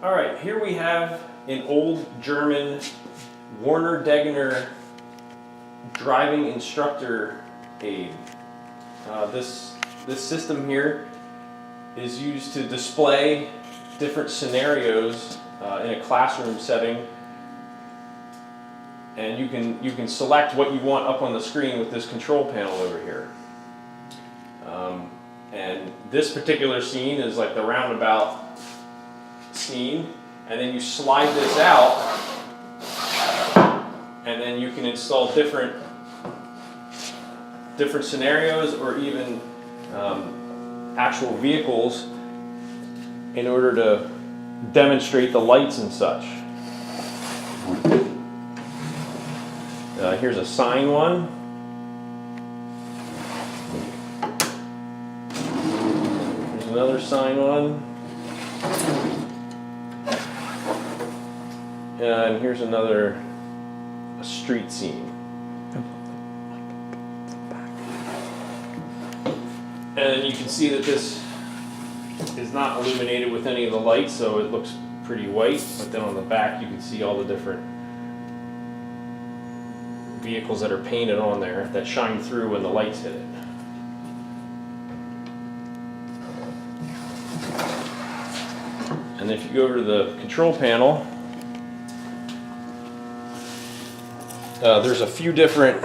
All right, here we have an old German Werner Deneger driving instructor aid. This system here is used to display different scenarios in a classroom setting, and you can select what you want up on the screen with this control panel over here. And this particular scene is like the roundabout scene, and then you slide this out, and then you can install different scenarios or even actual vehicles in order to demonstrate the lights and such. Here's a sign one. Here's another sign one. And here's another street scene. And you can see that this is not illuminated with any of the lights, so it looks pretty white, but then on the back you can see all the different vehicles that are painted on there that shine through when the lights hit it. And if you go over to the control panel, there's a few different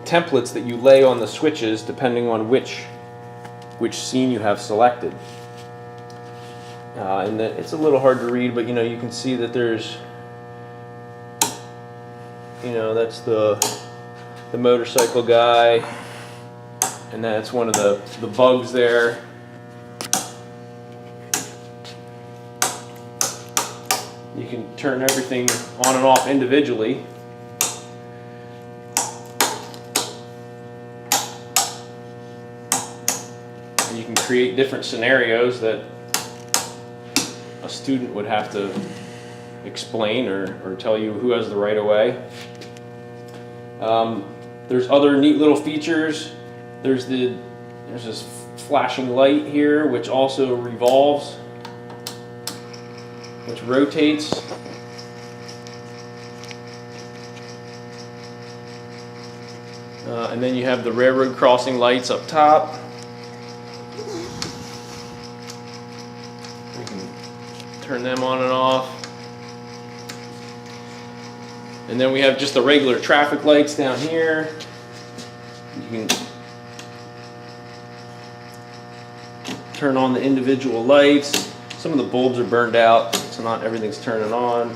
templates that you lay on the switches depending on which scene you have selected. And it's a little hard to read, but you can see that there's, that's the motorcycle guy, and that's one of the bugs there. You can turn everything on and off individually. And you can create different scenarios that a student would have to explain or tell you who has the right of way. There's other neat little features. There's this flashing light here, which also revolves, which rotates. And then you have the railroad crossing lights up top. You can turn them on and off. And then we have just the regular traffic lights down here. You can turn on the individual lights. Some of the bulbs are burned out, so not everything's turning on.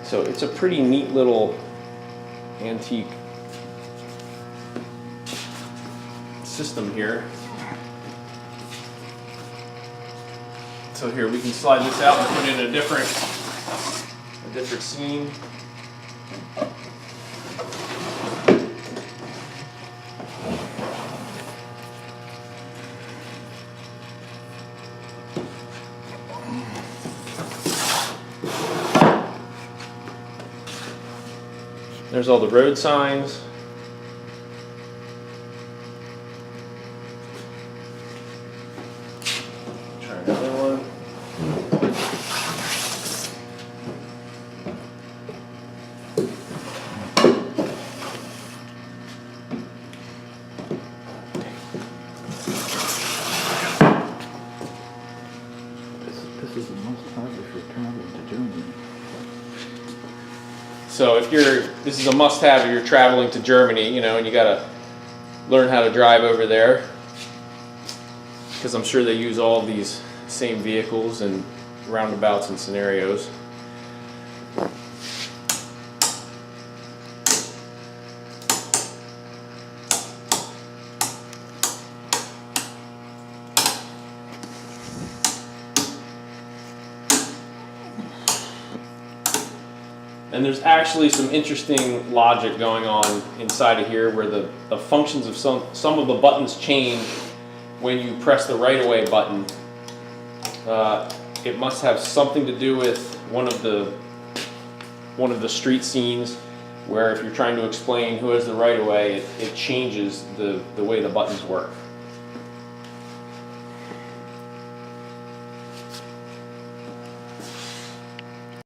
So it's a pretty neat little antique system here. So here we can slide this out and put in a different scene. There's all the road signs. Try another one. This is a must-have if you're traveling to Germany. So this is a must-have if you're traveling to Germany, and you gotta learn how to drive over there, because I'm sure they use all these same vehicles and roundabouts and scenarios. And there's actually some interesting logic going on inside of here where the functions of some of the buttons change when you press the right-of-way button. It must have something to do with one of the street scenes where if you're trying to explain who has the right of way, it changes the way the buttons work.